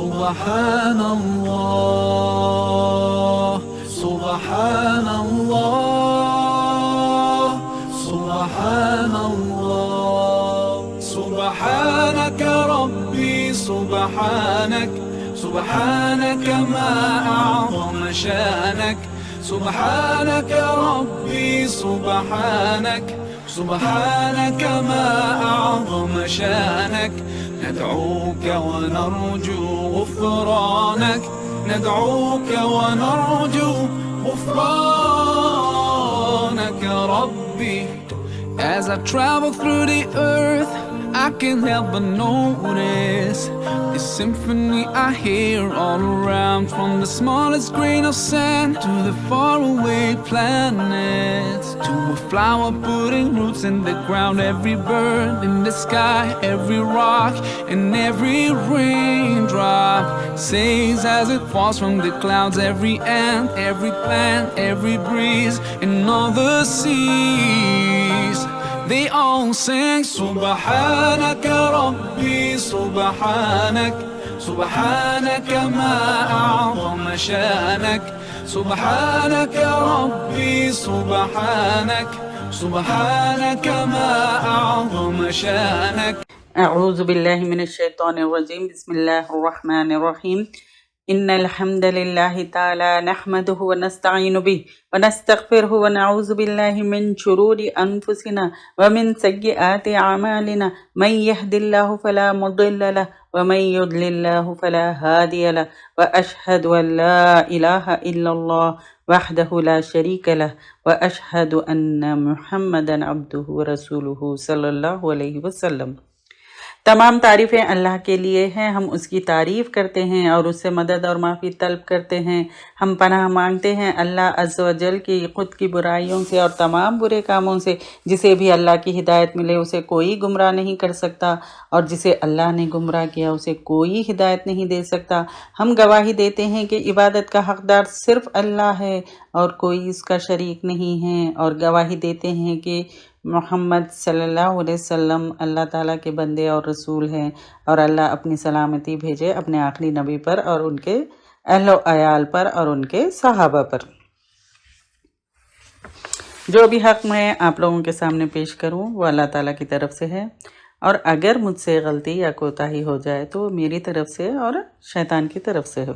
سبحان الله سبحان الله سبحان الله سبحانك ربي سبحانك سبحانك ما أعظم شانك سبحانك ربي سبحانك سبحانك ما أعظم شانك ندعوك ونرجو غفرانك ندعوك ونرجو غفرانك ربي. As I travel through the earth, I can't help but notice the symphony I hear all around, from the smallest grain of sand to the faraway planets, to a flower putting roots in the ground, every bird in the sky, every rock and every raindrop sings as it falls from the clouds, every ant, every plant, every breeze in all the seas. They all sing سبحانك ربي سبحانك سبحانك ما أعظم شانك سبحانك ربي سبحانك سبحانك ما أعظم شانك. اعوذ باللہ من الشیطان الرجیم. بسم اللہ الرحمن الرحیم. ان الحمد للہ تعالی نحمده ونستعین به ونستغفره ونعوذ باللہ من شرور انفسنا ومن سیئات اعمالنا من يهد الله فلا مضل له ومن يضلل الله فلا هادي له واشهد ان لا اله الا الله وحده لا شريك له واشهد ان محمدا عبده ورسوله صلی اللہ علیہ وسلم. تمام تعریفیں اللہ کے لیے ہیں. ہم اس کی تعریف کرتے ہیں اور اس سے مدد اور معافی طلب کرتے ہیں. ہم پناہ مانگتے ہیں اللہ عز و جل کی خود کی برائیوں سے اور تمام برے کاموں سے. جسے بھی اللہ کی ہدایت ملے اسے کوئی گمراہ نہیں کر سکتا، اور جسے اللہ نے گمراہ کیا اسے کوئی ہدایت نہیں دے سکتا. ہم گواہی دیتے ہیں کہ عبادت کا حقدار صرف اللہ ہے اور کوئی اس کا شریک نہیں ہے، اور گواہی دیتے ہیں کہ محمد صلی اللہ علیہ وسلم اللہ تعالیٰ کے بندے اور رسول ہیں، اور اللہ اپنی سلامتی بھیجے اپنے آخری نبی پر اور ان کے اہل و عیال پر اور ان کے صحابہ پر. جو بھی حق میں آپ لوگوں کے سامنے پیش کروں وہ اللہ تعالیٰ کی طرف سے ہے، اور اگر مجھ سے غلطی یا کوتاہی ہو جائے تو میری طرف سے اور شیطان کی طرف سے ہے.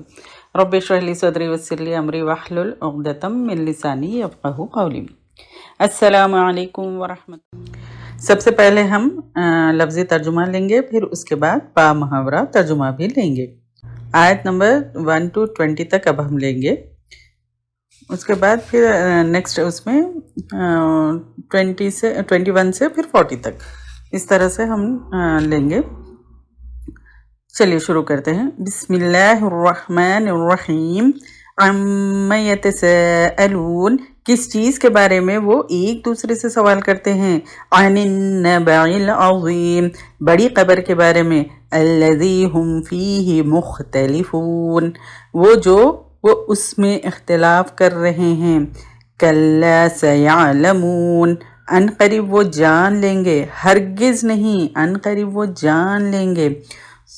رب اشرح لی صدری ویسر لی امری واحلل عقدۃ من لسانی یفقہوا قولی. السلام علیکم ورحمۃ اللہ. سب سے پہلے ہم لفظی ترجمہ لیں گے، پھر اس کے بعد با محاورہ ترجمہ بھی لیں گے. آیت نمبر 1 to 20 تک اب ہم لیں گے. اس کے بعد پھر نیکسٹ اس میں 21 سے پھر 40 تک، اس طرح سے ہم لیں گے. چلیے شروع کرتے ہیں. بسم اللہ الرحمن الرحیم. عما یتساءلون، کس چیز کے بارے میں وہ ایک دوسرے سے سوال کرتے ہیں. عن النبع العظیم، بڑی قبر کے بارے میں. الذی ہم فیہ مختلفون، وہ اس میں اختلاف کر رہے ہیں. کلا سیعلمون، ان قریب وہ جان لیں گے. ہرگز نہیں، ان قریب وہ جان لیں گے.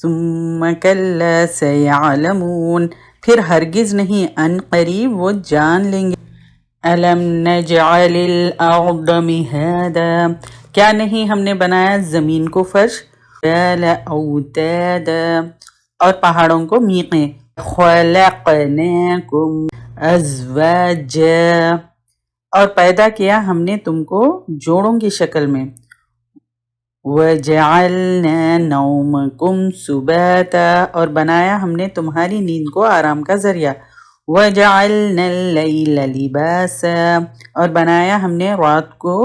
ثم کلا سیعلمون، پھر ہرگز نہیں، ان قریب وہ جان لیں گے. الم نجعل الارض مہادا، کیا نہیں ہم نے بنایا زمین کو فرش. اوتادا، اور پہاڑوں کو میخیں. خلقناکم ازواجا، اور پیدا کیا ہم نے تم کو جوڑوں کی شکل میں. وجعلنا نومکم سباتا، اور بنایا ہم نے تمہاری نیند کو آرام کا ذریعہ. وجعلنا اللیل لباسا، اور بنایا ہم نے رات کو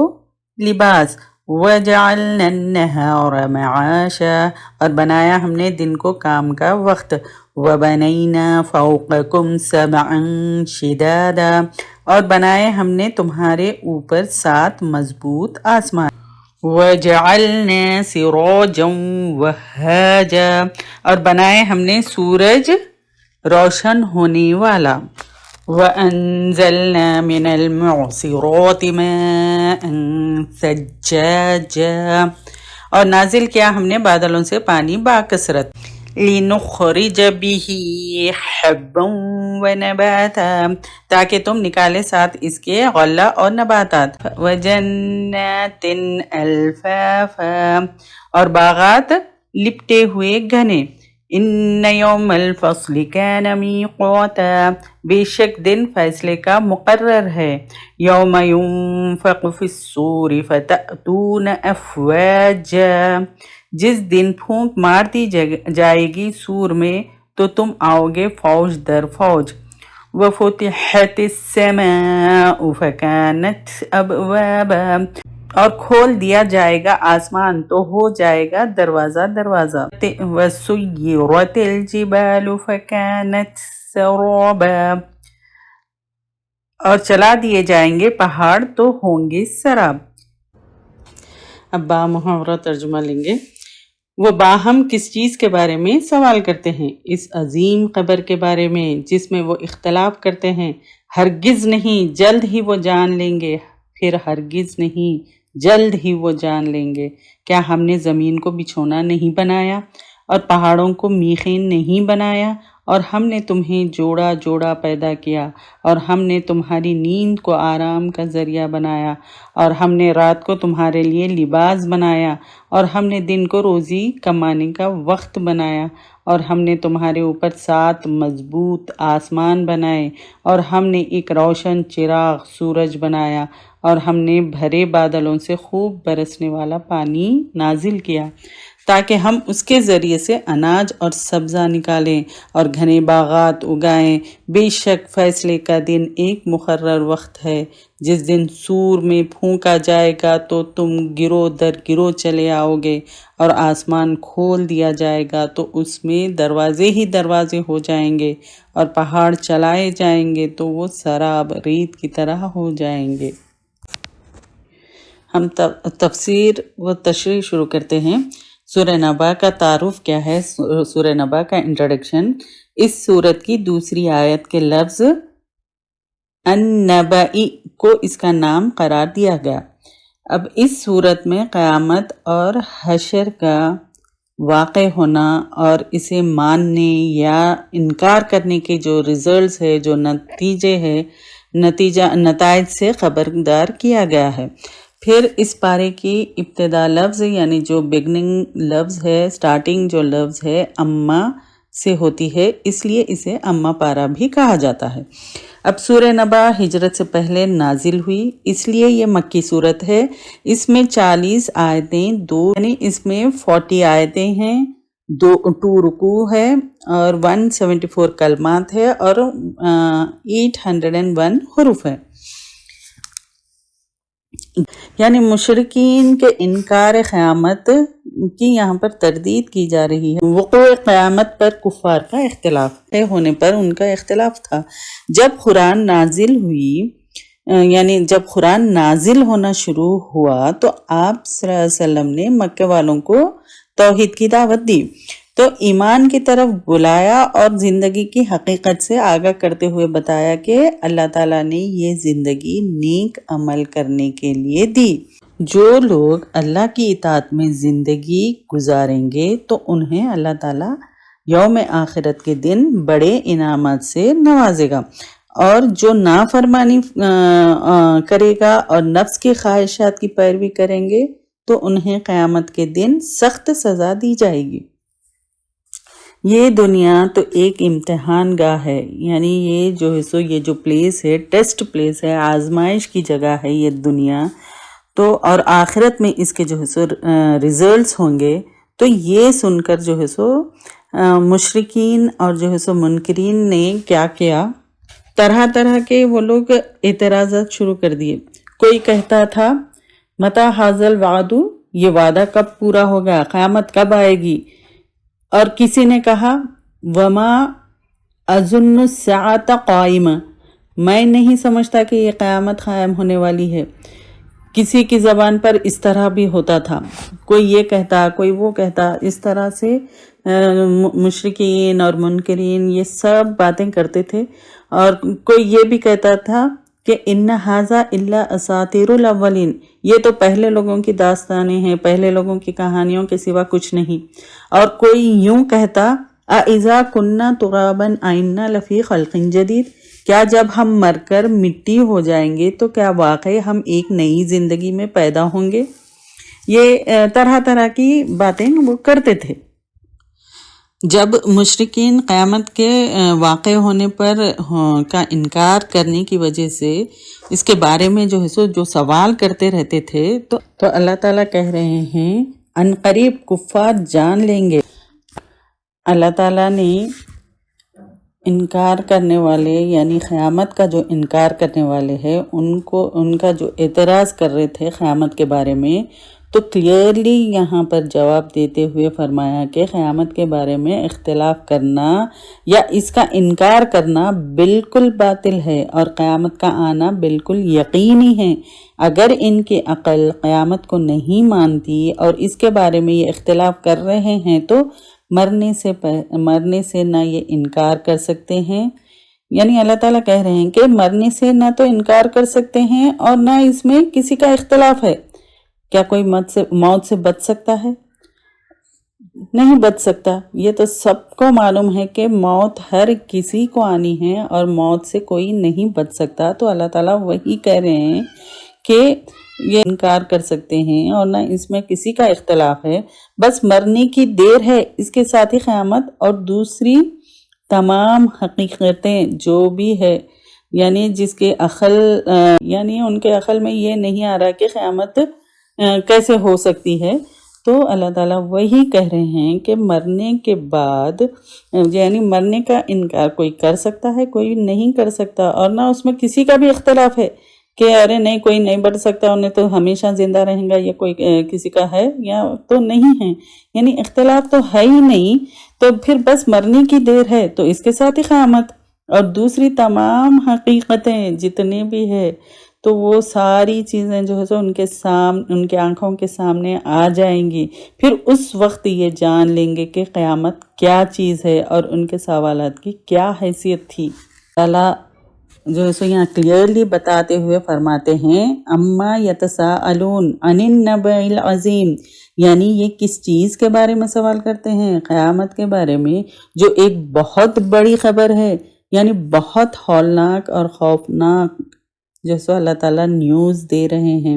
لباس. وجعلنا النہار معاشا، اور بنایا ہم نے دن کو کام کا وقت. وبنینا فوقکم سبعا شدادا، اور بنائے ہم نے تمہارے اوپر 7 مضبوط آسمان. وجعلنا سراجا وہاجا، اور بنائے ہم نے سورج روشن ہونے والا. وَأَنزَلْنَا مِنَ الْمُعْصِرَاتِ مَاءً ثَجَّاجًا، اور نازل کیا ہم نے بادلوں سے پانی باکثرت. لِنُخْرِجَ بِهِ حَبًّا وَنَبَاتًا، تاکہ تم نکالے ساتھ اس کے غلہ اور نباتات، وَجَنَّاتٍ أَلْفَافًا، اور باغات لپٹے ہوئے گھنے، إِنَّ يَوْمَ الْفَصْلِ كَانَ مِيقَاتًا، بے شک دن فیصلے کا مقرر ہے، يَوْمَ يُنفَخُ فِي الصُّورِ فَتَأْتُونَ أَفْوَاجًا، جس دن پھونک مار دی جائے گی سور میں تو تم آؤ گے فوج در فوج، وَفُتِحَتِ السَّمَاءُ فَكَانَتْ أَبْوَابًا، اور کھول دیا جائے گا آسمان تو ہو جائے گا دروازہ دروازہ، وَسُيِّرَتِ الْجِبَالُ فَكَانَتْ سَرَابًا، اور چلا دیے جائیں گے پہاڑ تو ہوں گے سراب۔ اب با محاورہ ترجمہ لیں گے۔ وہ باہم کس چیز کے بارے میں سوال کرتے ہیں؟ اس عظیم قبر کے بارے میں جس میں وہ اختلاف کرتے ہیں۔ ہرگز نہیں، جلد ہی وہ جان لیں گے، پھر ہرگز نہیں، جلد ہی وہ جان لیں گے۔ کیا ہم نے زمین کو بچھونا نہیں بنایا اور پہاڑوں کو میخیں نہیں بنایا، اور ہم نے تمہیں جوڑا جوڑا پیدا کیا، اور ہم نے تمہاری نیند کو آرام کا ذریعہ بنایا، اور ہم نے رات کو تمہارے لیے لباس بنایا، اور ہم نے دن کو روزی کمانے کا وقت بنایا، اور ہم نے تمہارے اوپر 7 مضبوط آسمان بنائے، اور ہم نے ایک روشن چراغ سورج بنایا، اور ہم نے بھرے بادلوں سے خوب برسنے والا پانی نازل کیا تاکہ ہم اس کے ذریعے سے اناج اور سبزہ نکالیں اور گھنے باغات اگائیں۔ بے شک فیصلے کا دن ایک مقرر وقت ہے، جس دن سور میں پھونکا جائے گا تو تم گروہ در گروہ چلے آؤ گے، اور آسمان کھول دیا جائے گا تو اس میں دروازے ہی دروازے ہو جائیں گے، اور پہاڑ چلائے جائیں گے تو وہ سراب ریت کی طرح ہو جائیں گے۔ ہم تفسیر و تشریح شروع کرتے ہیں۔ سورہ نبا کا تعارف کیا ہے؟ سورہ نبا کا انٹروڈکشن۔ اس سورت کی دوسری آیت کے لفظ النبئی کو اس کا نام قرار دیا گیا۔ اب اس سورت میں قیامت اور حشر کا واقع ہونا اور اسے ماننے یا انکار کرنے کے جو ریزلٹس ہے، جو نتائج سے خبردار کیا گیا ہے۔ پھر اس پارے کی ابتدا لفظ یعنی جو بگننگ لفظ ہے، سٹارٹنگ جو لفظ ہے اما سے ہوتی ہے، اس لیے اسے اما پارہ بھی کہا جاتا ہے۔ اب سورہ نبا ہجرت سے پہلے نازل ہوئی، اس لیے یہ مکی صورت ہے۔ اس میں 40 آیتیں، یعنی اس میں 40 آیتیں ہیں، 2 رکوع ہے اور 174 کلمات ہے اور 801 حروف ہے۔ یعنی مشرکین کے انکار قیامت کی یہاں پر تردید کی جا رہی ہے۔ وقوع قیامت پر کفار کا اختلاف ہونے پر ان کا اختلاف تھا۔ جب قرآن نازل ہوئی، یعنی جب قرآن نازل ہونا شروع ہوا تو آپ صلی اللہ علیہ وسلم نے مکہ والوں کو توحید کی دعوت دی، تو ایمان کی طرف بلایا اور زندگی کی حقیقت سے آگاہ کرتے ہوئے بتایا کہ اللہ تعالیٰ نے یہ زندگی نیک عمل کرنے کے لیے دی۔ جو لوگ اللہ کی اطاعت میں زندگی گزاریں گے تو انہیں اللہ تعالیٰ یوم آخرت کے دن بڑے انعامات سے نوازے گا، اور جو نافرمانی کرے گا اور نفس کی خواہشات کی پیروی کریں گے تو انہیں قیامت کے دن سخت سزا دی جائے گی۔ یہ دنیا تو ایک امتحان گاہ ہے، یعنی یہ جو پلیس ہے، ٹیسٹ پلیس ہے، آزمائش کی جگہ ہے یہ دنیا تو، اور آخرت میں اس کے ریزلٹس ہوں گے۔ تو یہ سن کر مشرکین اور منکرین نے کیا کیا، طرح طرح کے وہ لوگ اعتراضات شروع کر دیے۔ کوئی کہتا تھا متی ھذا الوعد، یہ وعدہ کب پورا ہوگا، قیامت کب آئے گی؟ اور کسی نے کہا وما اظن الساعۃ قائمہ، میں نہیں سمجھتا کہ یہ قیامت قائم ہونے والی ہے۔ کسی کی زبان پر اس طرح بھی ہوتا تھا، کوئی یہ کہتا کوئی وہ کہتا، اس طرح سے مشرکین اور منکرین یہ سب باتیں کرتے تھے۔ اور کوئی یہ بھی کہتا تھا کہ ان ھذا الا اساطیر الاولین، یہ تو پہلے لوگوں کی داستانیں ہیں، پہلے لوگوں کی کہانیوں کے سوا کچھ نہیں۔ اور کوئی یوں کہتا اَإِذَا كُنَّا تُرَابًا أَإِنَّا لَفِي خَلْقٍ جَدِيدٍ، کیا جب ہم مر کر مٹی ہو جائیں گے تو کیا واقعی ہم ایک نئی زندگی میں پیدا ہوں گے؟ یہ طرح طرح کی باتیں وہ کرتے تھے۔ جب مشرکین قیامت کے واقع ہونے پر کا انکار کرنے کی وجہ سے اس کے بارے میں جو سوال کرتے رہتے تھے تو اللہ تعالیٰ کہہ رہے ہیں عنقریب کفار جان لیں گے۔ اللہ تعالیٰ نے انکار کرنے والے یعنی قیامت کا جو انکار کرنے والے ہیں ان کا جو اعتراض کر رہے تھے قیامت کے بارے میں، تو کلیئرلی یہاں پر جواب دیتے ہوئے فرمایا کہ قیامت کے بارے میں اختلاف کرنا یا اس کا انکار کرنا بالکل باطل ہے اور قیامت کا آنا بالکل یقینی ہے۔ اگر ان کی عقل قیامت کو نہیں مانتی اور اس کے بارے میں یہ اختلاف کر رہے ہیں تو مرنے سے نہ یہ انکار کر سکتے ہیں، یعنی اللہ تعالیٰ کہہ رہے ہیں کہ مرنے سے نہ تو انکار کر سکتے ہیں اور نہ اس میں کسی کا اختلاف ہے۔ کیا کوئی موت سے بچ سکتا ہے؟ نہیں بچ سکتا۔ یہ تو سب کو معلوم ہے کہ موت ہر کسی کو آنی ہے اور موت سے کوئی نہیں بچ سکتا۔ تو اللہ تعالیٰ وہی کہہ رہے ہیں کہ یہ انکار کر سکتے ہیں اور نہ اس میں کسی کا اختلاف ہے، بس مرنے کی دیر ہے، اس کے ساتھ ہی قیامت اور دوسری تمام حقیقتیں جو بھی ہے، یعنی جس کے یعنی ان کے عقل میں یہ نہیں آ رہا کہ قیامت کیسے ہو سکتی ہے، تو اللہ تعالیٰ وہی کہہ رہے ہیں کہ مرنے کے بعد یعنی مرنے کا انکار کوئی کر سکتا ہے، کوئی نہیں کر سکتا، اور نہ اس میں کسی کا بھی اختلاف ہے کہ ارے نہیں کوئی نہیں بڑھ سکتا، انہیں تو ہمیشہ زندہ رہیں گا، یا کوئی کسی کا ہے یا تو نہیں ہے، یعنی اختلاف تو ہے ہی نہیں۔ تو پھر بس مرنے کی دیر ہے تو اس کے ساتھ ہی قیامت اور دوسری تمام حقیقتیں جتنے بھی ہے تو وہ ساری چیزیں ان کے آنکھوں کے سامنے آ جائیں گی۔ پھر اس وقت یہ جان لیں گے کہ قیامت کیا چیز ہے اور ان کے سوالات کی کیا حیثیت تھی۔ اللہ یہاں کلیئرلی بتاتے ہوئے فرماتے ہیں اما یتساءلون عن النبأ العظیم، یعنی یہ کس چیز کے بارے میں سوال کرتے ہیں؟ قیامت کے بارے میں، جو ایک بہت بڑی خبر ہے، یعنی بہت ہولناک اور خوفناک اللہ تعالیٰ نیوز دے رہے ہیں۔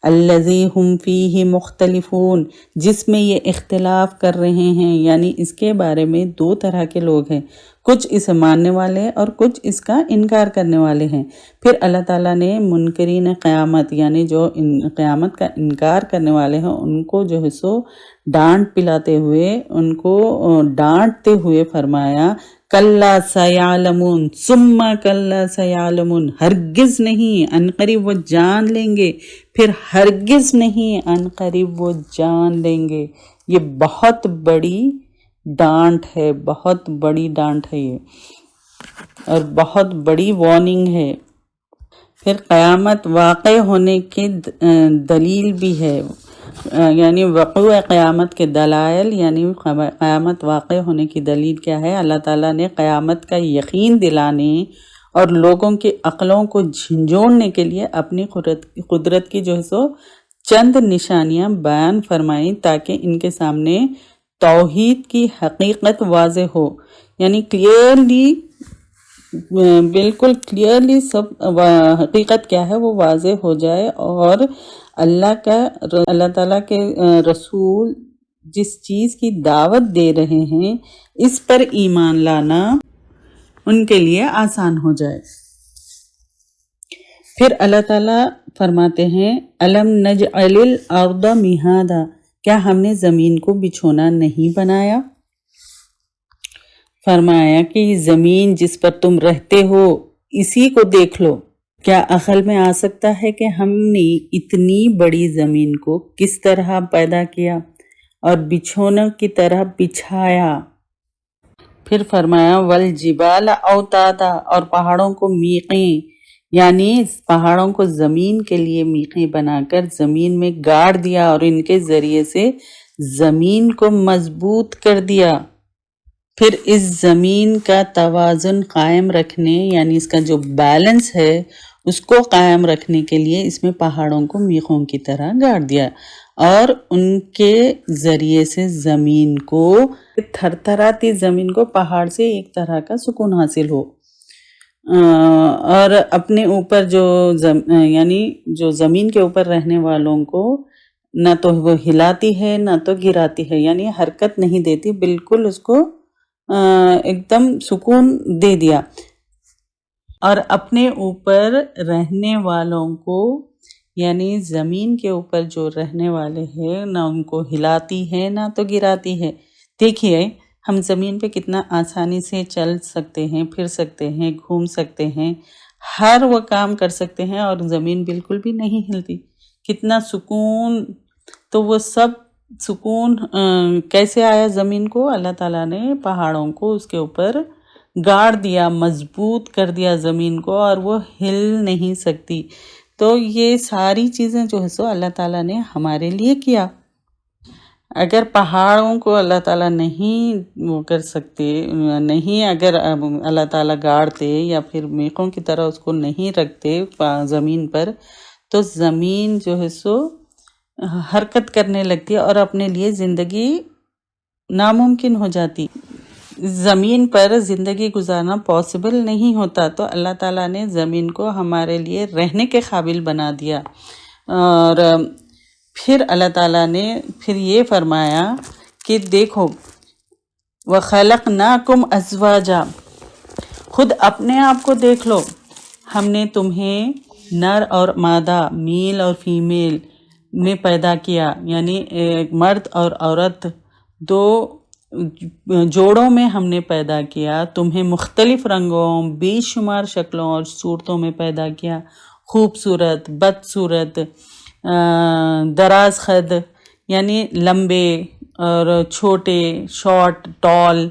الذی ہم فیہ مختلفون، جس میں یہ اختلاف کر رہے ہیں، یعنی اس کے بارے میں دو طرح کے لوگ ہیں، کچھ اسے ماننے والے اور کچھ اس کا انکار کرنے والے ہیں۔ پھر اللہ تعالیٰ نے منکرین قیامت یعنی جو قیامت کا انکار کرنے والے ہیں ان کو ڈانٹ پلاتے ہوئے، ان کو ڈانٹتے ہوئے فرمایا کلا سیعلمون ثم کلا سیعلمون، ہرگز نہیں، عنقریب وہ جان لیں گے، پھر ہرگز نہیں، عنقریب وہ جان لیں گے۔ یہ بہت بڑی ڈانٹ ہے، بہت بڑی ڈانٹ ہے یہ، اور بہت بڑی وارننگ ہے۔ پھر قیامت واقع ہونے کی دلیل بھی ہے، یعنی وقوع قیامت کے دلائل، یعنی قیامت واقع ہونے کی دلیل کیا ہے؟ اللہ تعالیٰ نے قیامت کا یقین دلانے اور لوگوں کی عقلوں کو جھنجھوڑنے کے لیے اپنی قدرت کی چند نشانیاں بیان فرمائیں تاکہ ان کے سامنے توحید کی حقیقت واضح ہو، یعنی کلیئرلی، بالکل کلیئرلی سب حقیقت کیا ہے وہ واضح ہو جائے، اور اللہ تعالیٰ کے رسول جس چیز کی دعوت دے رہے ہیں اس پر ایمان لانا ان کے لیے آسان ہو جائے۔ پھر اللہ تعالیٰ فرماتے ہیں الم نجعل الارض مہادا، کیا ہم نے زمین کو بچھونا نہیں بنایا؟ فرمایا کہ یہ زمین جس پر تم رہتے ہو اسی کو دیکھ لو۔ کیا عقل میں آ سکتا ہے کہ ہم نے اتنی بڑی زمین کو کس طرح پیدا کیا اور بچھونے کی طرح بچھایا؟ پھر فرمایا والجبال اوتادا، اور پہاڑوں کو میخیں، یعنی پہاڑوں کو زمین کے لیے میخیں بنا کر زمین میں گاڑ دیا اور ان کے ذریعے سے زمین کو مضبوط کر دیا۔ پھر اس زمین کا توازن قائم رکھنے، یعنی اس کا جو بیلنس ہے اس کو قائم رکھنے کے لیے اس میں پہاڑوں کو میخوں کی طرح گاڑ دیا، اور ان کے ذریعے سے زمین کو تھر تھراتی زمین کو پہاڑ سے ایک طرح کا سکون حاصل ہو، اور اپنے اوپر یعنی جو زمین کے اوپر رہنے والوں کو نہ تو وہ ہلاتی ہے نہ تو گراتی ہے، یعنی حرکت نہیں دیتی، بالکل اس کو ایک دم سکون دے دیا، اور اپنے اوپر رہنے والوں کو یعنی زمین کے اوپر جو رہنے والے ہیں نہ ان کو ہلاتی ہے نہ تو گراتی ہے۔ دیکھیے ہم زمین پہ کتنا آسانی سے چل سکتے ہیں، پھر سکتے ہیں، گھوم سکتے ہیں، ہر وہ کام کر سکتے ہیں، اور زمین بالکل بھی نہیں ہلتی، کتنا سکون۔ تو وہ سب سکون کیسے آیا زمین کو؟ اللہ تعالیٰ نے پہاڑوں کو اس کے اوپر گاڑ دیا، مضبوط کر دیا زمین کو، اور وہ ہل نہیں سکتی۔ تو یہ ساری چیزیں جو ہے سو اللہ تعالیٰ نے ہمارے لیے کیا۔ اگر پہاڑوں کو اللہ تعالیٰ نہیں وہ کر سکتے، نہیں اگر اللہ تعالیٰ گاڑتے یا پھر میخوں کی طرح اس کو نہیں رکھتے زمین پر، تو زمین جو ہے سو حرکت کرنے لگتی اور اپنے لیے زندگی ناممکن ہو جاتی، زمین پر زندگی گزارنا پاسبل نہیں ہوتا۔ تو اللہ تعالیٰ نے زمین کو ہمارے لیے رہنے کے قابل بنا دیا، اور پھر اللہ تعالیٰ نے پھر یہ فرمایا کہ دیکھو وَخَلَقْنَاكُمْ أَزْوَاجًا، خود اپنے آپ کو دیکھ لو، ہم نے تمہیں نر اور مادہ، میل اور فیمیل میں پیدا کیا، یعنی ایک مرد اور عورت دو جوڑوں میں ہم نے پیدا کیا، تمہیں مختلف رنگوں، بے شمار شکلوں اور صورتوں میں پیدا کیا، خوبصورت، بدصورت، دراز خد یعنی لمبے اور چھوٹے، شارٹ، ٹال،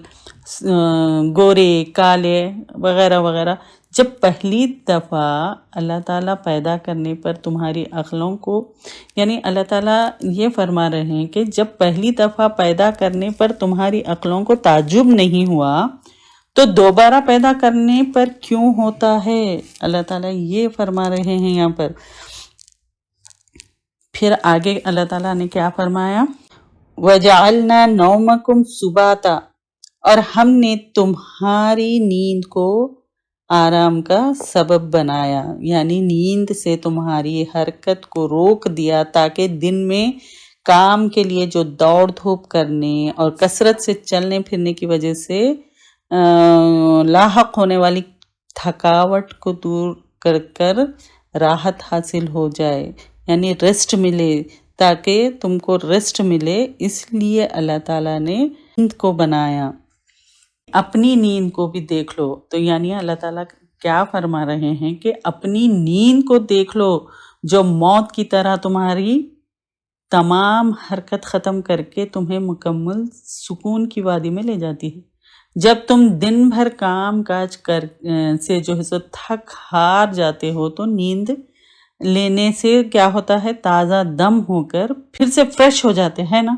گورے، کالے وغیرہ وغیرہ۔ جب پہلی دفعہ اللہ تعالیٰ پیدا کرنے پر تمہاری عقلوں کو، یعنی اللہ تعالیٰ یہ فرما رہے ہیں کہ جب پہلی دفعہ پیدا کرنے پر تمہاری عقلوں کو تعجب نہیں ہوا تو دوبارہ پیدا کرنے پر کیوں ہوتا ہے؟ اللہ تعالیٰ یہ فرما رہے ہیں یہاں پر۔ پھر آگے اللہ تعالیٰ نے کیا فرمایا؟ وَجَعَلْنَا نَوْمَكُمْ سُبَاتًا، اور ہم نے تمہاری نیند کو آرام کا سبب بنایا، یعنی نیند سے تمہاری حرکت کو روک دیا تاکہ دن میں کام کے لیے جو دوڑ دھوپ کرنے اور کثرت سے چلنے پھرنے کی وجہ سے لاحق ہونے والی تھکاوٹ کو دور کر راحت حاصل ہو جائے، یعنی ریسٹ ملے، تاکہ تم کو ریسٹ ملے، اس لیے اللہ تعالیٰ نے نیند کو بنایا۔ اپنی نیند کو بھی دیکھ لو، تو یعنی اللہ تعالیٰ کیا فرما رہے ہیں کہ اپنی نیند کو دیکھ لو جو موت کی طرح تمہاری تمام حرکت ختم کر کے تمہیں مکمل سکون کی وادی میں لے جاتی ہے۔ جب تم دن بھر کام کاج سے جو ہے سو تھک ہار جاتے ہو تو نیند لینے سے کیا ہوتا ہے؟ تازہ دم ہو کر پھر سے فریش ہو جاتے ہیں نا۔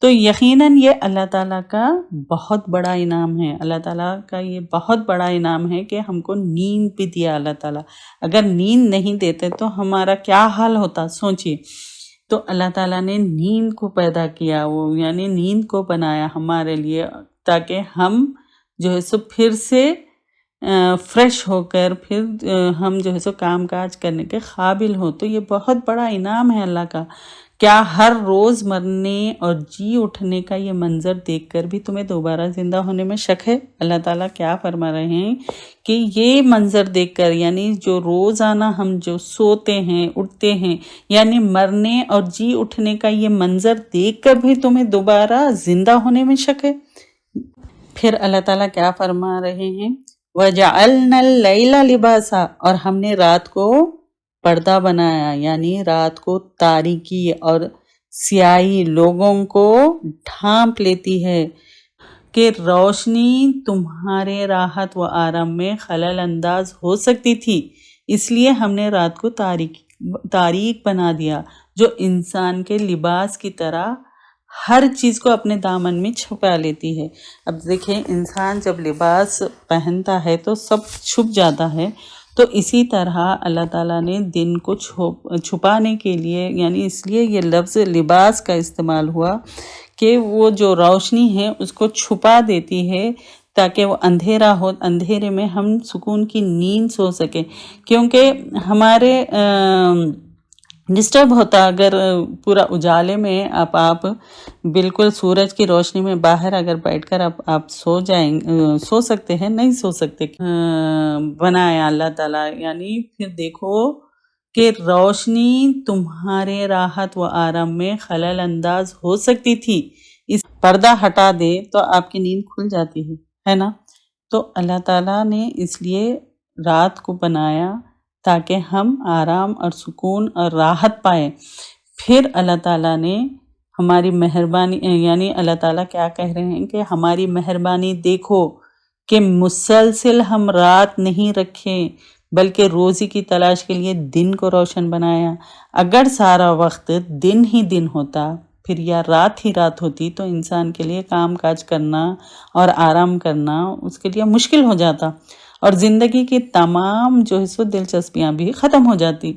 تو یقیناً یہ اللہ تعالیٰ کا بہت بڑا انعام ہے، اللہ تعالیٰ کا یہ بہت بڑا انعام ہے کہ ہم کو نیند بھی دیا اللہ تعالیٰ۔ اگر نیند نہیں دیتے تو ہمارا کیا حال ہوتا، سوچیے۔ تو اللہ تعالیٰ نے نیند کو پیدا کیا، وہ یعنی نیند کو بنایا ہمارے لیے تاکہ ہم جو ہے سو پھر سے فریش ہو کر پھر ہم جو ہے سو کام کاج کرنے کے قابل ہو۔ تو یہ بہت بڑا انعام ہے اللہ کا۔ کیا ہر روز مرنے اور جی اٹھنے کا یہ منظر دیکھ کر بھی تمہیں دوبارہ زندہ ہونے میں شک ہے؟ اللہ تعالیٰ کیا فرما رہے ہیں کہ یہ منظر دیکھ کر، یعنی جو روزانہ ہم جو سوتے ہیں اٹھتے ہیں، یعنی مرنے اور جی اٹھنے کا یہ منظر دیکھ کر بھی تمہیں دوبارہ زندہ ہونے میں شک ہے؟ پھر اللہ تعالیٰ کیا فرما رہے ہیں؟ وَجَعَلْنَا اللَّيْلَ لِبَاسًا، اور ہم نے رات کو پردہ بنایا، یعنی رات کو تاریکی اور سیاہی لوگوں کو ڈھانپ لیتی ہے کہ روشنی تمہارے راحت و آرام میں خلل انداز ہو سکتی تھی، اس لیے ہم نے رات کو تاریک بنا دیا، جو انسان کے لباس کی طرح ہر چیز کو اپنے دامن میں چھپا لیتی ہے۔ اب دیکھیں انسان جب لباس پہنتا ہے تو سب چھپ جاتا ہے، تو اسی طرح اللہ تعالیٰ نے دن کو چھپانے کے لیے، یعنی اس لیے یہ لفظ لباس کا استعمال ہوا کہ وہ جو روشنی ہے اس کو چھپا دیتی ہے تاکہ وہ اندھیرا ہو، اندھیرے میں ہم سکون کی نیند سو سکیں، کیونکہ ہمارے ڈسٹرب ہوتا اگر پورا اجالے میں آپ بالکل سورج کی روشنی میں باہر اگر بیٹھ کر آپ سو سکتے ہیں، نہیں سو سکتے، بنایا اللہ تعالیٰ، یعنی پھر دیکھو کہ روشنی تمہارے راحت و آرام میں خلل انداز ہو سکتی تھی، اس پردہ ہٹا دے تو آپ کی نیند کھل جاتی ہے نا۔ تو اللہ تعالیٰ نے اس لیے رات کو بنایا تاکہ ہم آرام اور سکون اور راحت پائیں۔ پھر اللہ تعالیٰ نے ہماری مہربانی، یعنی اللہ تعالیٰ کیا کہہ رہے ہیں کہ ہماری مہربانی دیکھو کہ مسلسل ہم رات نہیں رکھیں بلکہ روزی کی تلاش کے لیے دن کو روشن بنایا۔ اگر سارا وقت دن ہی دن ہوتا پھر یا رات ہی رات ہوتی تو انسان کے لیے کام کاج کرنا اور آرام کرنا اس کے لیے مشکل ہو جاتا اور زندگی کی تمام جو ہے سو دلچسپیاں بھی ختم ہو جاتی۔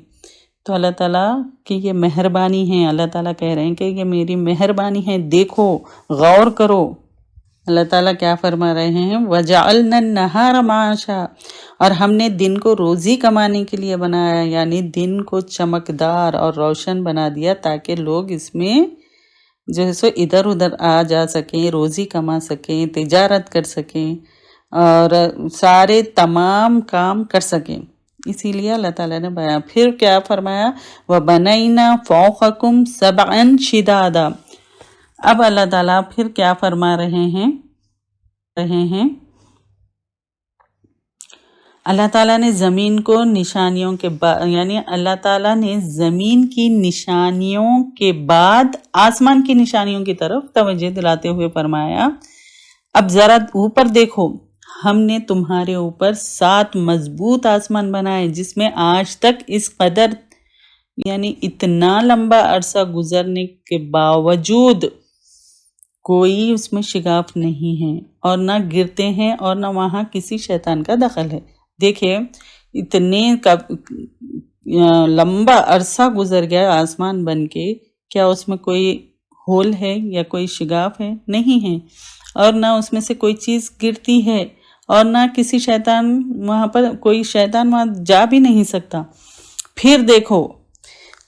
تو اللہ تعالیٰ کی یہ مہربانی ہے، اللہ تعالیٰ کہہ رہے ہیں کہ یہ میری مہربانی ہے، دیکھو، غور کرو۔ اللہ تعالیٰ کیا فرما رہے ہیں؟ وَجَعَلْنَا النَّهَارَ مَعَاشًا، اور ہم نے دن کو روزی کمانے کے لیے بنایا، یعنی دن کو چمکدار اور روشن بنا دیا تاکہ لوگ اس میں جو ہے سو ادھر ادھر آ جا سکیں، روزی کما سکیں، تجارت کر سکیں اور سارے تمام کام کر سکیں۔ اسی لیے اللہ تعالیٰ نے بیان پھر کیا فرمایا؟ وَبَنَيْنَا فَوْقَكُمْ سَبْعًا شِدَادًا۔ اب اللہ تعالیٰ پھر کیا فرما رہے ہیں؟ اللہ تعالیٰ نے زمین کو نشانیوں کے بعد، یعنی اللہ تعالیٰ نے زمین کی نشانیوں کے بعد آسمان کی نشانیوں کی طرف توجہ دلاتے ہوئے فرمایا اب ذرا اوپر دیکھو، ہم نے تمہارے اوپر 7 مضبوط آسمان بنائے جس میں آج تک اس قدر، یعنی اتنا لمبا عرصہ گزرنے کے باوجود کوئی اس میں شگاف نہیں ہے اور نہ گرتے ہیں اور نہ وہاں کسی شیطان کا دخل ہے۔ دیکھیں اتنے لمبا عرصہ گزر گیا آسمان بن کے، کیا اس میں کوئی ہول ہے یا کوئی شگاف ہے؟ نہیں ہے، اور نہ اس میں سے کوئی چیز گرتی ہے اور نہ کسی شیطان وہاں پر، کوئی شیطان وہاں جا بھی نہیں سکتا۔ پھر دیکھو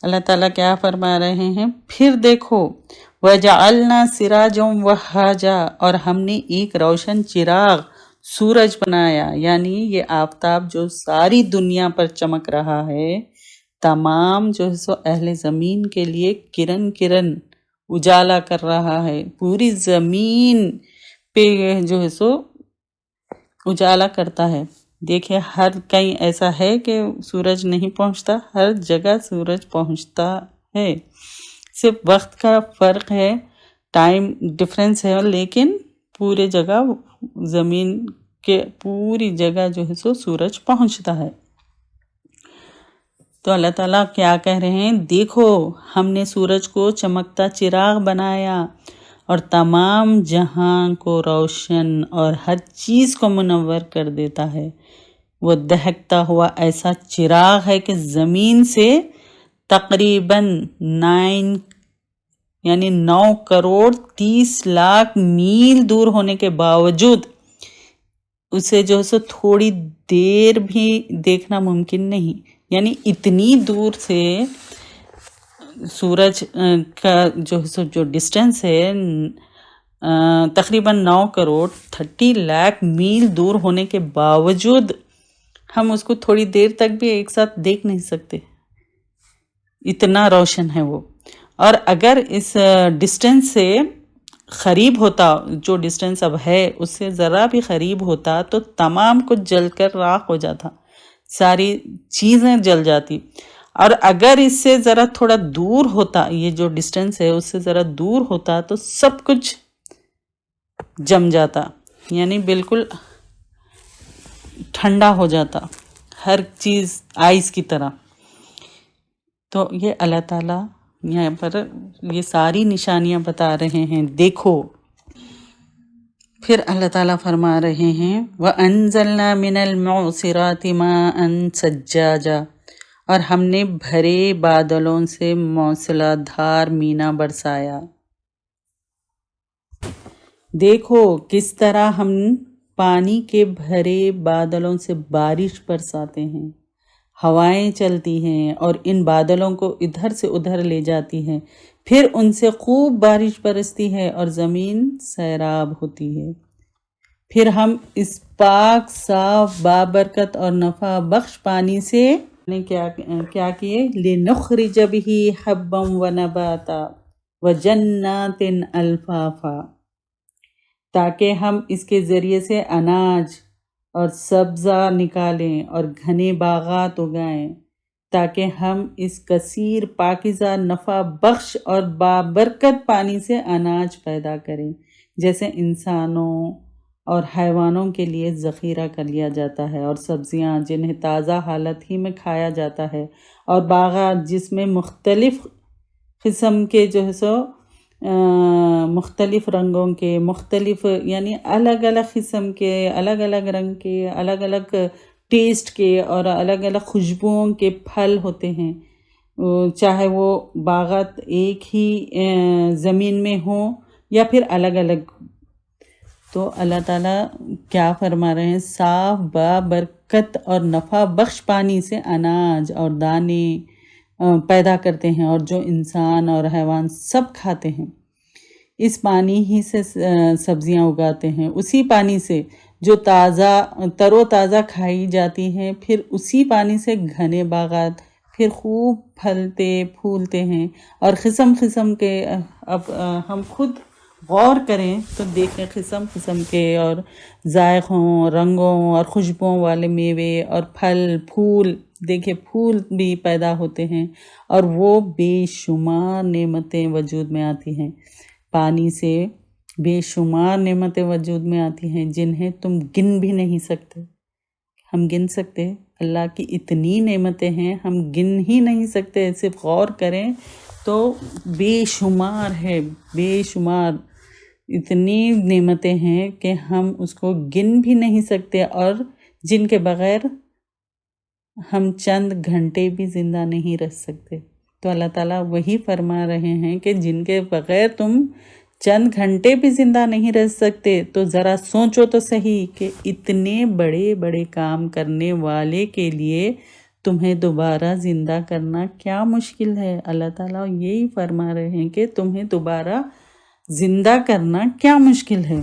اللہ تعالیٰ کیا فرما رہے ہیں، پھر دیکھو وَجَعَلْنَا سِرَاجًا وَهَّاجًا، اور ہم نے ایک روشن چراغ سورج بنایا، یعنی یہ آفتاب جو ساری دنیا پر چمک رہا ہے، تمام جو ہے سو اہل زمین کے لیے کرن کرن اجالا کر رہا ہے، پوری زمین پہ جو ہے سو اجالا کرتا ہے۔ دیکھیں ہر کہیں ایسا ہے کہ سورج نہیں پہنچتا، ہر جگہ سورج پہنچتا ہے، صرف وقت کا فرق ہے، ٹائم ڈفرینس ہے، لیکن پورے جگہ زمین کے پوری جگہ جو ہے سو سورج پہنچتا ہے۔ تو اللہ تعالیٰ کیا کہہ رہے ہیں؟ دیکھو ہم نے سورج کو چمکتا چراغ بنایا اور تمام جہاں کو روشن اور ہر چیز کو منور کر دیتا ہے۔ وہ دہکتا ہوا ایسا چراغ ہے کہ زمین سے تقریباً 9 کروڑ 30 لاکھ میل دور ہونے کے باوجود اسے جو ہے سو تھوڑی دیر بھی دیکھنا ممکن نہیں، یعنی اتنی دور سے سورج کا جو ڈسٹینس ہے تقریباً 9 کروڑ 30 لاکھ میل دور ہونے کے باوجود ہم اس کو تھوڑی دیر تک بھی ایک ساتھ دیکھ نہیں سکتے، اتنا روشن ہے وہ۔ اور اگر اس ڈسٹینس سے قریب ہوتا، جو ڈسٹینس اب ہے اس سے ذرا بھی قریب ہوتا تو تمام کچھ جل کر راکھ ہو جاتا، ساری چیزیں جل جاتی، اور اگر اس سے ذرا تھوڑا دور ہوتا، یہ جو ڈسٹینس ہے اس سے ذرا دور ہوتا تو سب کچھ جم جاتا، یعنی بالکل ٹھنڈا ہو جاتا، ہر چیز آئس کی طرح۔ تو یہ اللہ تعالیٰ یہاں پر یہ ساری نشانیاں بتا رہے ہیں، دیکھو۔ پھر اللہ تعالیٰ فرما رہے ہیں وَأَنزَلْنَا مِنَ الْمُعْصِرَاتِ مَاءً ثَجَّاجًا، اور ہم نے بھرے بادلوں سے موسلا دھار مینا برسایا۔ دیکھو کس طرح ہم پانی کے بھرے بادلوں سے بارش برساتے ہیں، ہوائیں چلتی ہیں اور ان بادلوں کو ادھر سے ادھر لے جاتی ہیں، پھر ان سے خوب بارش برستی ہے اور زمین سیراب ہوتی ہے۔ پھر ہم اس پاک صاف بابرکت اور نفع بخش پانی سے کیا کیے لِنُخْرِجَ بِهِ حَبًّا وَنَبَاتًا وَجَنَّاتٍ أَلْفَافًا، تاکہ ہم اس کے ذریعے سے اناج اور سبزہ نکالیں اور گھنے باغات اگائیں، تاکہ ہم اس کثیر پاکیزہ نفع بخش اور بابرکت پانی سے اناج پیدا کریں، جیسے انسانوں اور حیوانوں کے لیے ذخیرہ کر لیا جاتا ہے، اور سبزیاں جنہیں تازہ حالت ہی میں کھایا جاتا ہے، اور باغات جس میں مختلف قسم کے جو ہے سو مختلف رنگوں کے مختلف یعنی الگ الگ قسم کے الگ الگ رنگ کے الگ الگ ٹیسٹ کے اور الگ الگ خوشبوؤں کے پھل ہوتے ہیں، چاہے وہ باغات ایک ہی زمین میں ہوں یا پھر الگ الگ۔ تو اللہ تعالیٰ کیا فرما رہے ہیں، صاف بابرکت اور نفع بخش پانی سے اناج اور دانے پیدا کرتے ہیں، اور جو انسان اور حیوان سب کھاتے ہیں۔ اس پانی ہی سے سبزیاں اگاتے ہیں، اسی پانی سے جو تر و تازہ کھائی جاتی ہیں، پھر اسی پانی سے گھنے باغات پھر خوب پھلتے پھولتے ہیں، اور قسم قسم کے اب ہم خود غور کریں تو دیکھیں قسم قسم کے اور ذائقوں رنگوں اور خوشبوؤں والے میوے اور پھل پھول، دیکھیں پھول بھی پیدا ہوتے ہیں، اور وہ بے شمار نعمتیں وجود میں آتی ہیں، پانی سے بے شمار نعمتیں وجود میں آتی ہیں جنہیں تم گن بھی نہیں سکتے۔ ہم گن سکتے؟ اللہ کی اتنی نعمتیں ہیں ہم گن ہی نہیں سکتے، صرف غور کریں تو بے شمار ہے، بے شمار اتنی نعمتیں ہیں کہ ہم اس کو گن بھی نہیں سکتے، اور جن کے بغیر ہم چند گھنٹے بھی زندہ نہیں رہ سکتے۔ تو اللہ تعالیٰ وہی فرما رہے ہیں کہ جن کے بغیر تم چند گھنٹے بھی زندہ نہیں رہ سکتے، تو ذرا سوچو تو صحیح کہ اتنے بڑے بڑے کام کرنے والے کے لیے تمہیں دوبارہ زندہ کرنا کیا مشکل ہے۔ اللہ تعالیٰ یہی فرما رہے ہیں کہ تمہیں دوبارہ زندہ کرنا کیا مشکل ہے۔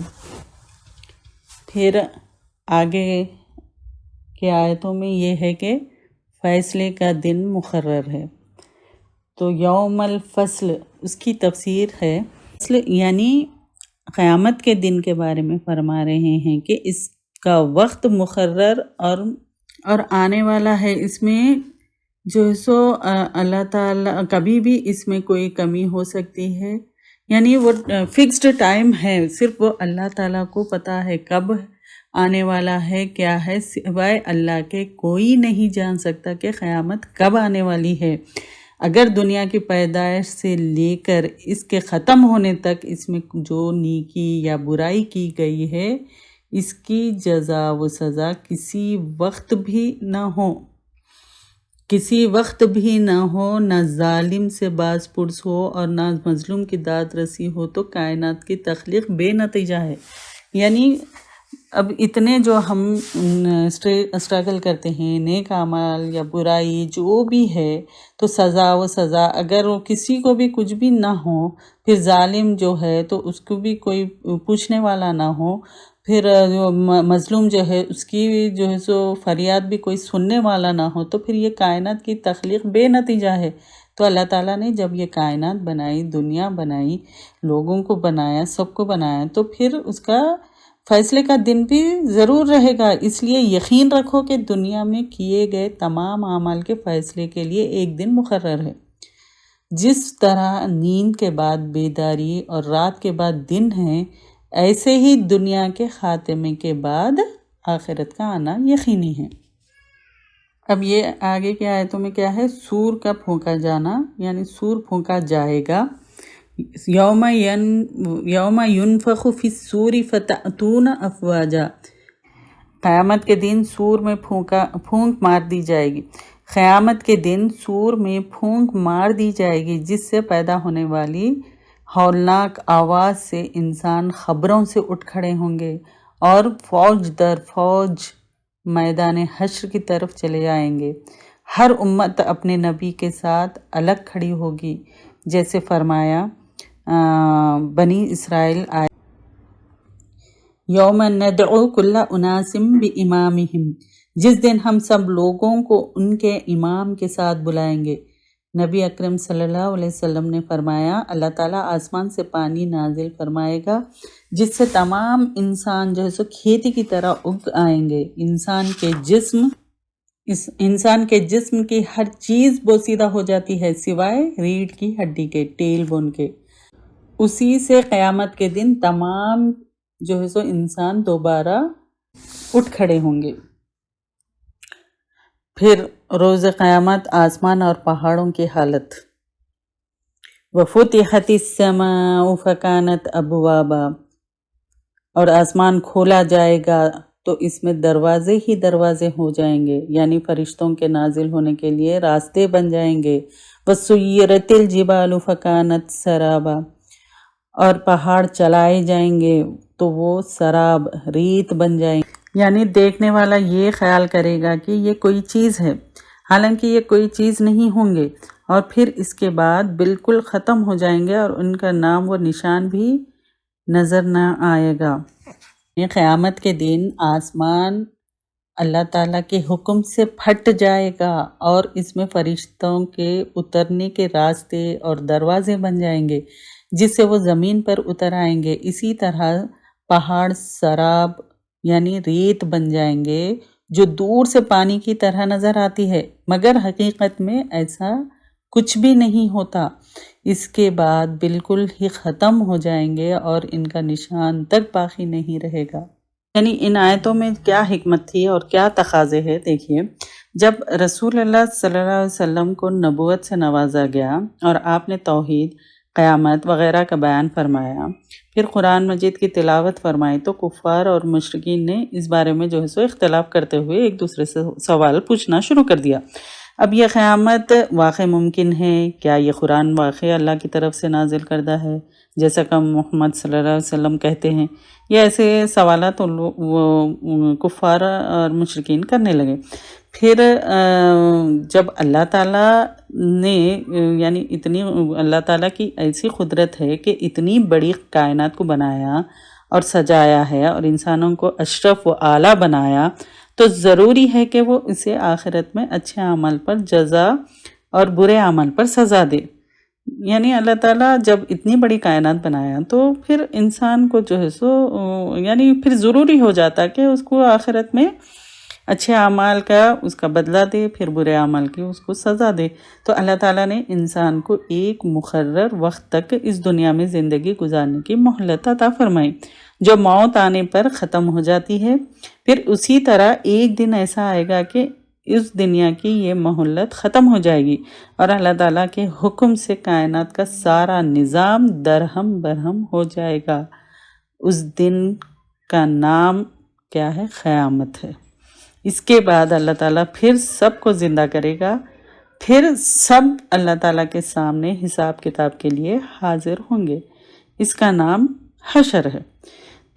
پھر آگے کے آیتوں میں یہ ہے کہ فیصلے کا دن مقرر ہے۔ تو یوم الفصل اس کی تفسیر ہے، فصل یعنی قیامت کے دن کے بارے میں فرما رہے ہیں کہ اس کا وقت مقرر اور آنے والا ہے، اس میں جو ہے سو اللہ تعالیٰ کبھی بھی اس میں کوئی کمی ہو سکتی ہے، یعنی وہ فکسڈ ٹائم ہے، صرف وہ اللہ تعالیٰ کو پتہ ہے کب آنے والا ہے، کیا ہے، سوائے اللہ کے کوئی نہیں جان سکتا کہ قیامت کب آنے والی ہے۔ اگر دنیا کی پیدائش سے لے کر اس کے ختم ہونے تک اس میں جو نیکی یا برائی کی گئی ہے، اس کی جزا و سزا کسی وقت بھی نہ ہو، نہ ظالم سے باز پرس ہو اور نہ مظلوم کی داد رسی ہو، تو کائنات کی تخلیق بے نتیجہ ہے۔ یعنی اب اتنے جو ہم اسٹرگل کرتے ہیں، نیک اعمال یا برائی جو بھی ہے، تو سزا و سزا اگر وہ کسی کو بھی کچھ بھی نہ ہو، پھر ظالم جو ہے تو اس کو بھی کوئی پوچھنے والا نہ ہو، پھر مظلوم جو ہے اس کی جو ہے سو فریاد بھی کوئی سننے والا نہ ہو، تو پھر یہ کائنات کی تخلیق بے نتیجہ ہے۔ تو اللہ تعالیٰ نے جب یہ کائنات بنائی، دنیا بنائی، لوگوں کو بنایا، سب کو بنایا، تو پھر اس کا فیصلے کا دن بھی ضرور رہے گا۔ اس لیے یقین رکھو کہ دنیا میں کیے گئے تمام اعمال کے فیصلے کے لیے ایک دن مقرر ہے۔ جس طرح نیند کے بعد بیداری اور رات کے بعد دن ہے، ایسے ہی دنیا کے خاتمے کے بعد آخرت کا آنا یقینی ہے۔ اب یہ آگے کی آیتوں میں کیا ہے، سور کا پھونکا جانا، یعنی سور پھونکا جائے گا، یوم ینفخ فی الصور فتأتون افواجا، قیامت کے دن سور میں پھونک مار دی جائے گی، قیامت کے دن سور میں پھونک مار دی جائے گی، جس سے پیدا ہونے والی ہولناک آواز سے انسان خبروں سے اٹھ کھڑے ہوں گے اور فوج در فوج میدان حشر کی طرف چلے آئیں گے۔ ہر امت اپنے نبی کے ساتھ الگ کھڑی ہوگی، جیسے فرمایا بنی اسرائیل آئے یوم ندعو کل اناس بامامہم، جس دن ہم سب لوگوں کو ان کے امام کے ساتھ بلائیں گے۔ نبی اکرم صلی اللہ علیہ وسلم نے فرمایا اللہ تعالیٰ آسمان سے پانی نازل فرمائے گا، جس سے تمام انسان جو ہے سو کھیتی کی طرح اگ آئیں گے۔ انسان کے جسم کی ہر چیز بوسیدہ ہو جاتی ہے سوائے ریڑھ کی ہڈی کے، ٹیل بون کے۔ اسی سے قیامت کے دن تمام جو ہے سو انسان دوبارہ اٹھ کھڑے ہوں گے۔ پھر روز قیامت آسمان اور پہاڑوں کی حالت، وَفُتِحَتِ السَّمَاءُ فَكَانَتْ أَبْوَابًا، اور آسمان کھولا جائے گا تو اس میں دروازے ہی دروازے ہو جائیں گے، یعنی فرشتوں کے نازل ہونے کے لیے راستے بن جائیں گے۔ وَسُيِّرَتِ الْجِبَالُ فَكَانَتْ سَرَابًا، اور پہاڑ چلائے جائیں گے تو وہ سراب ریت بن جائیں گے، یعنی دیکھنے والا یہ خیال کرے گا کہ یہ کوئی چیز ہے، حالانکہ یہ کوئی چیز نہیں ہوں گے، اور پھر اس کے بعد بالکل ختم ہو جائیں گے اور ان کا نام و نشان بھی نظر نہ آئے گا۔ یہ قیامت کے دن آسمان اللہ تعالیٰ کے حکم سے پھٹ جائے گا اور اس میں فرشتوں کے اترنے کے راستے اور دروازے بن جائیں گے، جس سے وہ زمین پر اتر آئیں گے۔ اسی طرح پہاڑ سراب یعنی ریت بن جائیں گے، جو دور سے پانی کی طرح نظر آتی ہے، مگر حقیقت میں ایسا کچھ بھی نہیں ہوتا۔ اس کے بعد بالکل ہی ختم ہو جائیں گے اور ان کا نشان تک باقی نہیں رہے گا۔ یعنی ان آیتوں میں کیا حکمت تھی اور کیا تقاضے ہے، دیکھیے، جب رسول اللہ صلی اللہ علیہ وسلم کو نبوت سے نوازا گیا اور آپ نے توحید، قیامت وغیرہ کا بیان فرمایا، پھر قرآن مجید کی تلاوت فرمائی، تو کفار اور مشرکین نے اس بارے میں جو ہے سو اختلاف کرتے ہوئے ایک دوسرے سے سوال پوچھنا شروع کر دیا۔ اب یہ قیامت واقع ممکن ہے کیا؟ یہ قرآن واقع اللہ کی طرف سے نازل کردہ ہے جیسا کہ محمد صلی اللہ علیہ وسلم کہتے ہیں؟ یہ ایسے سوالات وہ کفار اور مشرکین کرنے لگے۔ پھر جب اللہ تعالیٰ نے یعنی اللہ تعالیٰ کی ایسی قدرت ہے کہ اتنی بڑی کائنات کو بنایا اور سجایا ہے اور انسانوں کو اشرف و اعلیٰ بنایا، تو ضروری ہے کہ وہ اسے آخرت میں اچھے عمل پر جزا اور برے عمل پر سزا دے۔ یعنی اللہ تعالیٰ جب اتنی بڑی کائنات بنایا تو پھر انسان کو جو ہے سو یعنی پھر ضروری ہو جاتا کہ اس کو آخرت میں اچھے اعمال کا اس کا بدلہ دے، پھر برے عمل کی اس کو سزا دے۔ تو اللہ تعالیٰ نے انسان کو ایک مقرر وقت تک اس دنیا میں زندگی گزارنے کی مہلت عطا فرمائی، جو موت آنے پر ختم ہو جاتی ہے۔ پھر اسی طرح ایک دن ایسا آئے گا کہ اس دنیا کی یہ مہلت ختم ہو جائے گی اور اللہ تعالیٰ کے حکم سے کائنات کا سارا نظام درہم برہم ہو جائے گا۔ اس دن کا نام کیا ہے؟ قیامت ہے۔ اس کے بعد اللہ تعالیٰ پھر سب کو زندہ کرے گا، پھر سب اللہ تعالیٰ کے سامنے حساب کتاب کے لیے حاضر ہوں گے۔ اس کا نام حشر ہے۔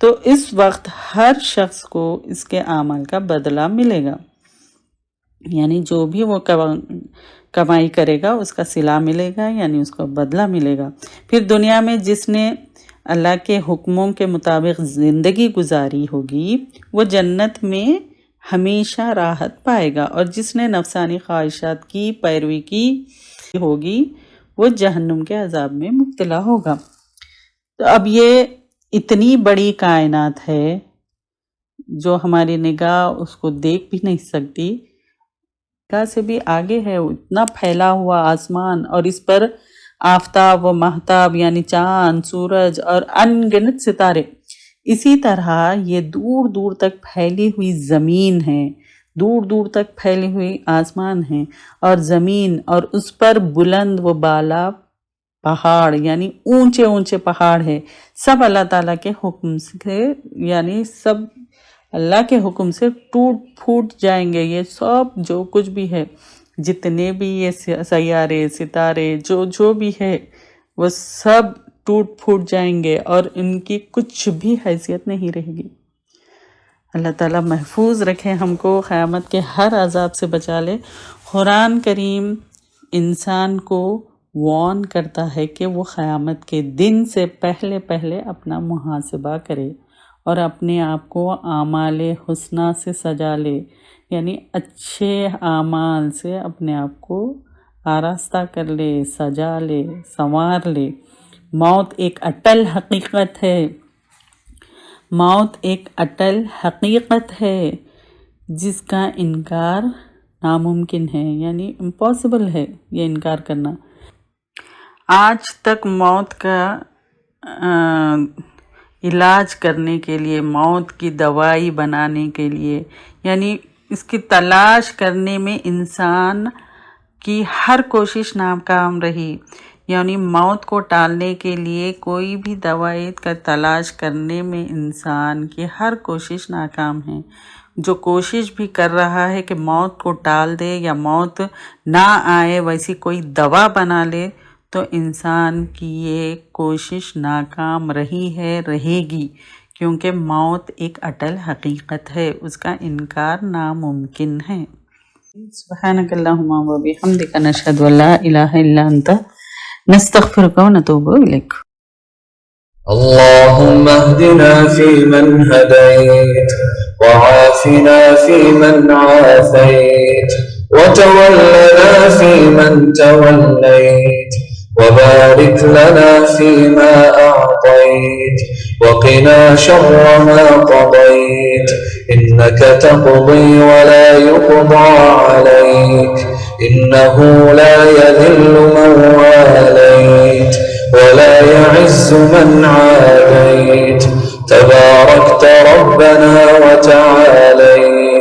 تو اس وقت ہر شخص کو اس کے اعمال کا بدلہ ملے گا، یعنی جو بھی وہ کمائی کرے گا اس کا صلہ ملے گا، یعنی اس کو بدلہ ملے گا۔ پھر دنیا میں جس نے اللہ کے حکموں کے مطابق زندگی گزاری ہوگی وہ جنت میں ہمیشہ راحت پائے گا، اور جس نے نفسانی خواہشات کی پیروی کی ہوگی وہ جہنم کے عذاب میں مبتلا ہوگا۔ تو اب یہ اتنی بڑی کائنات ہے جو ہماری نگاہ اس کو دیکھ بھی نہیں سکتی، نگاہ سے بھی آگے ہے، اتنا پھیلا ہوا آسمان، اور اس پر آفتاب و مہتاب یعنی چاند، سورج اور ان گنت ستارے۔ اسی طرح یہ دور دور تک پھیلی ہوئی زمین ہے، دور دور تک پھیلی ہوئی آسمان ہے اور زمین، اور اس پر بلند و بالا پہاڑ یعنی اونچے اونچے پہاڑ ہے، سب اللہ تعالیٰ کے حکم سے، یعنی سب اللہ کے حکم سے ٹوٹ پھوٹ جائیں گے. یہ سب جو کچھ بھی ہے، جتنے بھی یہ سیارے ستارے جو بھی ہے، وہ سب ٹوٹ پھوٹ جائیں گے اور ان کی کچھ بھی حیثیت نہیں رہے گی. اللہ تعالیٰ محفوظ رکھے ہم کو، قیامت کے ہر عذاب سے بچا لے. قرآن کریم انسان کو وارن کرتا ہے کہ وہ قیامت کے دن سے پہلے اپنا محاسبہ کرے اور اپنے آپ کو اعمال حسنہ سے سجا لے، یعنی اچھے اعمال سے اپنے آپ کو آراستہ کر لے، سجا لے، سنوار لے. موت ایک اٹل حقیقت ہے، موت ایک اٹل حقیقت ہے جس کا انکار ناممکن ہے، یعنی امپاسبل ہے یہ انکار کرنا. آج تک موت کا علاج کرنے کے لیے، موت کی دوائی بنانے کے لیے، یعنی اس کی تلاش کرنے میں انسان کی ہر کوشش ناکام رہی. یعنی موت کو ٹالنے کے لیے کوئی بھی دوائی کا تلاش کرنے میں انسان کی ہر کوشش ناکام ہے. جو کوشش بھی کر رہا ہے کہ موت کو ٹال دے یا موت نہ آئے ویسی کوئی دوا بنا لے، تو انسان کی یہ کوشش ناکام رہی ہے، رہے گی، کیونکہ موت ایک اٹل حقیقت ہے، اس کا انکار ناممکن ہے. سبحانک اللہم و بحمدک نشہد ان لا الہ الا انت نستغفرک و نتوب الیک. اللهم اهدنا فيمن هديت وعافنا فيمن عافيت وتولنا فيمن توليت وبارك لنا فيما أعطيت وقنا شر ما قضيت إنك تقضي ولا يقضى عليك إنه لا يذل من واليت ولا يعز من عاديت تباركت ربنا وتعاليت